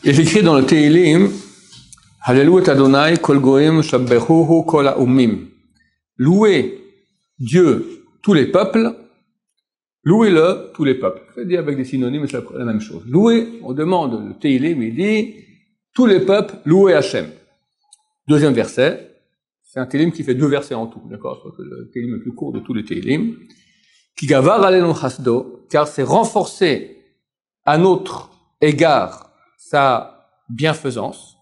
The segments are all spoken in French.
Et j'écris dans le Tehilim, Hallelu et Adonai kol goim shabbechuhu kol ha'ummim. Louez Dieu tous les peuples, louez-le tous les peuples. C'est dit avec des synonymes, c'est la même chose. Louez, on demande le Tehilim, il dit tous les peuples, louez Hachem. Deuxième verset, c'est un Tehilim qui fait 2 versets en tout, d'accord? C'est le Tehilim le plus court de tous les Tehilim. Ki gavar alenu chasdo, car c'est renforcé à notre égard sa bienfaisance.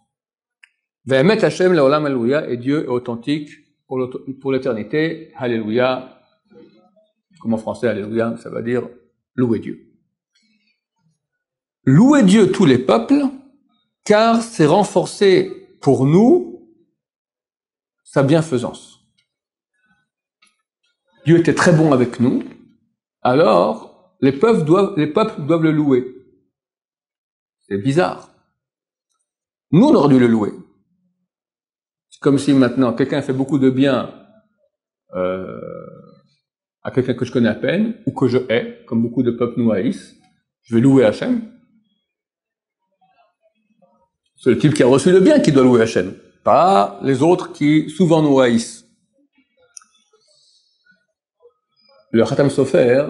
Ve'emet Hachem le'olam alléluia, et Dieu est authentique pour l'éternité. Alléluia. Comme en français, alléluia, ça veut dire louer Dieu. Louer Dieu tous les peuples, car c'est renforcé pour nous sa bienfaisance. Dieu était très bon avec nous, alors les peuples doivent le louer. C'est bizarre. Nous, on aurait dû le louer. C'est comme si maintenant quelqu'un fait beaucoup de bien à quelqu'un que je connais à peine, ou que je hais, comme beaucoup de peuples nous haïssent. Je vais louer Hachem. C'est le type qui a reçu le bien qui doit louer Hachem, pas les autres qui souvent nous haïssent. Le Khatam Sofer,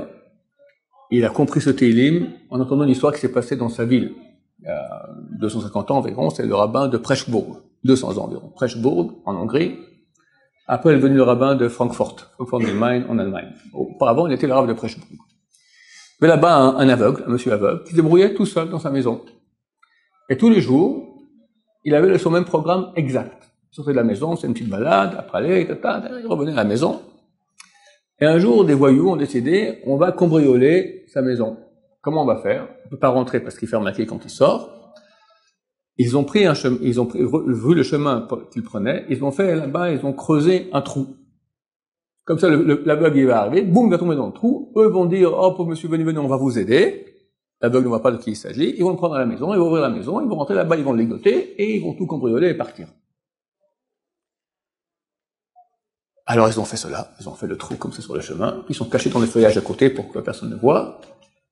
il a compris ce Tehilim en entendant une histoire qui s'est passée dans sa ville. Il y a 250 ans environ, c'est le rabbin de Pressburg, 200 ans environ. Pressburg, en Hongrie. Après, il est devenu le rabbin de Francfort du Main, en Allemagne. Auparavant, il était le rabbin de Pressburg. Mais là-bas, un aveugle, un monsieur aveugle, qui se débrouillait tout seul dans sa maison. Et tous les jours, il avait son même programme exact. Il sortait de la maison, c'est une petite balade, après il revenait à la maison. Et un jour, des voyous ont décidé, on va cambrioler sa maison. Comment on va faire? On ne peut pas rentrer parce qu'il ferme la clé quand il sort. Ils ont pris vu le chemin qu'ils prenaient, ils ont fait là-bas, ils ont creusé un trou. Comme ça, l'aveugle, il va arriver, boum, il va tomber dans le trou. Eux vont dire, oh, pauvre monsieur, venez, on va vous aider. L'aveugle ne voit pas de qui il s'agit. Ils vont le prendre à la maison, ils vont ouvrir la maison, ils vont rentrer là-bas, ils vont le ligoter, et ils vont tout cambrioler et partir. Alors ils ont fait cela, ils ont fait le trou comme ça sur le chemin, ils sont cachés dans les feuillages à côté pour que personne ne voit,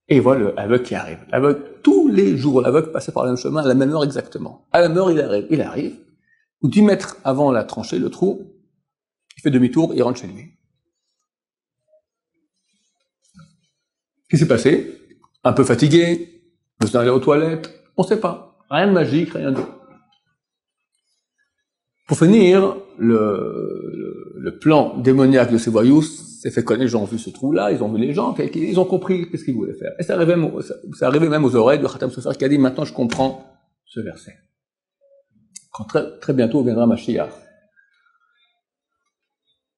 et ils voient l'aveugle qui arrive. L'aveugle, tous les jours, l'aveugle passait par le même chemin à la même heure exactement. À la même heure, il arrive, ou 10 mètres avant la tranchée, le trou, il fait demi-tour, il rentre chez lui. Qu'est-ce qui s'est passé? Un peu fatigué, besoin d'aller aux toilettes, on ne sait pas. Rien de magique, rien d'autre. Pour finir, le plan démoniaque de ces voyous s'est fait connaître, les gens ont vu ce trou-là, ils ont vu les gens, ils ont compris qu'est-ce qu'ils voulaient faire. Et ça arrivait même aux oreilles de Khatam Sofer qui a dit, maintenant je comprends ce verset. Quand très bientôt viendra Mashiach.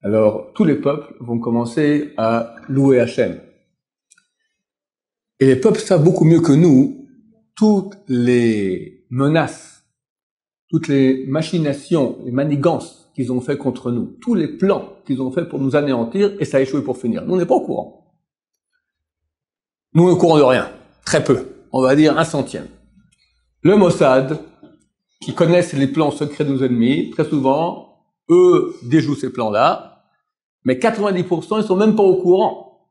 Alors, tous les peuples vont commencer à louer Hachem. Et les peuples savent beaucoup mieux que nous toutes les menaces, toutes les machinations, les manigances qu'ils ont fait contre nous, tous les plans qu'ils ont fait pour nous anéantir, et ça a échoué pour finir. Nous, on n'est pas au courant. Nous, on est au courant de rien. Très peu. On va dire 1/100. Le Mossad, qui connaissent les plans secrets de nos ennemis, très souvent, eux déjouent ces plans-là, mais 90%, ils sont même pas au courant.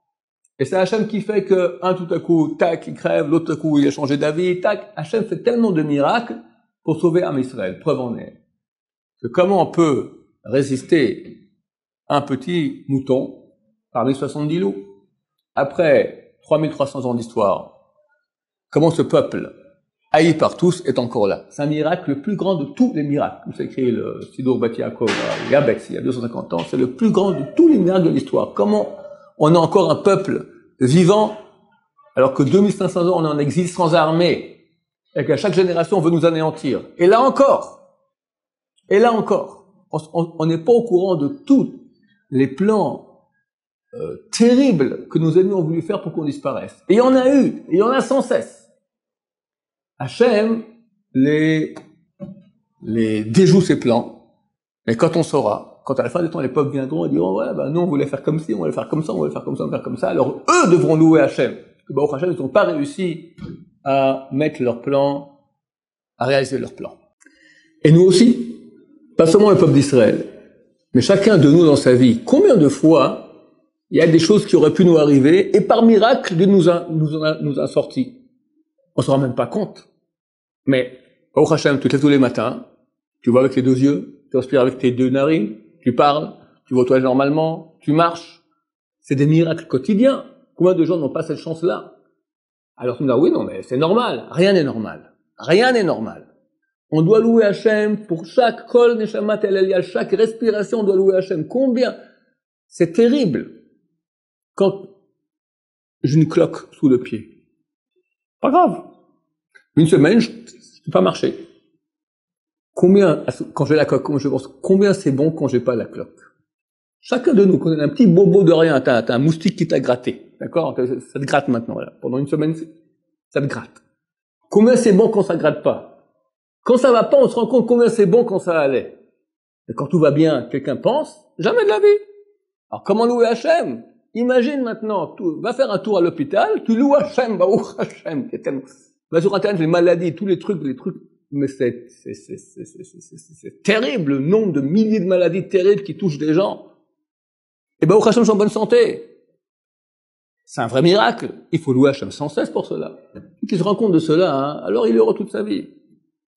Et c'est Hachem qui fait que, un tout à coup, tac, il crève, l'autre tout à coup, il a changé d'avis, tac. Hachem fait tellement de miracles pour sauver Am Israël. Preuve en est. Que comment on peut résister un petit mouton parmi 70 loups? Après 3300 ans d'histoire, comment ce peuple, haï par tous, est encore là? C'est un miracle le plus grand de tous les miracles. C'est écrit le Sidour Bat Yaakov, Yabex, il y a 250 ans. C'est le plus grand de tous les miracles de l'histoire. Comment on a encore un peuple vivant, alors que 2500 ans on est en exil sans armée, et qu'à chaque génération on veut nous anéantir. Et là encore, on n'est pas au courant de tous les plans terribles que nos ennemis ont voulu faire pour qu'on disparaisse. Et il y en a eu, et il y en a sans cesse. Hachem les déjoue ses plans, mais quand on saura, quand à la fin des temps les peuples viendront et diront, ouais, ben nous on voulait faire comme ci, on voulait faire comme ça, on voulait faire comme ça, on voulait faire comme ça, alors eux devront louer Hachem. Baruch Hachem, ils n'ont pas réussi à mettre leur plan, à réaliser leur plan. Et nous aussi, pas seulement le peuple d'Israël, mais chacun de nous dans sa vie, combien de fois il y a des choses qui auraient pu nous arriver, et par miracle, Dieu nous a sortis. On ne se rend même pas compte. Mais Baruch Hashem, tu te lèves tous les matins, tu vois avec tes deux yeux, tu respires avec tes deux narines, tu parles, tu vas aux toilettes normalement, tu marches. C'est des miracles quotidiens. Combien de gens n'ont pas cette chance-là? Alors tu me dis, oui, non, mais c'est normal. Rien n'est normal. Rien n'est normal. On doit louer Hachem pour chaque kol neshamat el eliyah, chaque respiration, on doit louer Hachem. Combien? C'est terrible. Quand j'ai une cloque sous le pied. Pas grave. Une semaine, je ne peux pas marcher. Combien, quand j'ai la cloque, je pense, combien c'est bon quand j'ai pas la cloque? Chacun de nous, quand on a un petit bobo de rien, t'as un moustique qui t'a gratté. D'accord? Ça te gratte maintenant, là. Pendant une semaine, ça te gratte. Combien c'est bon quand ça gratte pas? Quand ça va pas, on se rend compte combien c'est bon quand ça allait. Et quand tout va bien, quelqu'un pense, jamais de la vie. Alors comment louer Hachem? Imagine maintenant, va faire un tour à l'hôpital, tu loues Hachem, Baruch Hachem. Va sur Internet, les maladies, tous les trucs, mais c'est terrible, le nombre de milliers de maladies terribles qui touchent des gens. Et Baruch Hachem sont en bonne santé. C'est un vrai miracle. Il faut louer Hachem sans cesse pour cela. Qui se rend compte de cela, hein, alors il est heureux toute sa vie.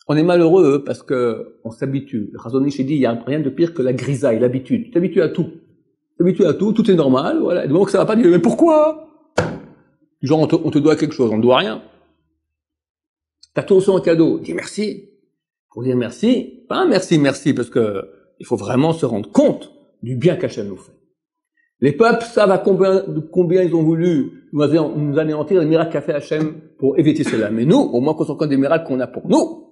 On est malheureux parce que on s'habitue. Le Chazon Ish dit, il y a rien de pire que la grisaille, l'habitude. Tu t'habitues à tout. Tu t'habitues à tout, tout est normal, voilà. Et donc ça va pas dire, mais pourquoi? Genre, on te doit quelque chose, on ne doit rien. T'as tout reçu en cadeau, dis merci. Pour dire merci, pas un merci, parce que il faut vraiment se rendre compte du bien qu'Hachem nous fait. Les peuples savent à combien ils ont voulu nous anéantir, les miracles qu'a fait Hachem pour éviter cela. Mais nous, au moins qu'on se rende compte des miracles qu'on a pour nous,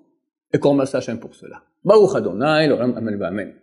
et qu'on remercie Hachem pour cela. Baruch Adonai, l'Olam, Amen, Amen.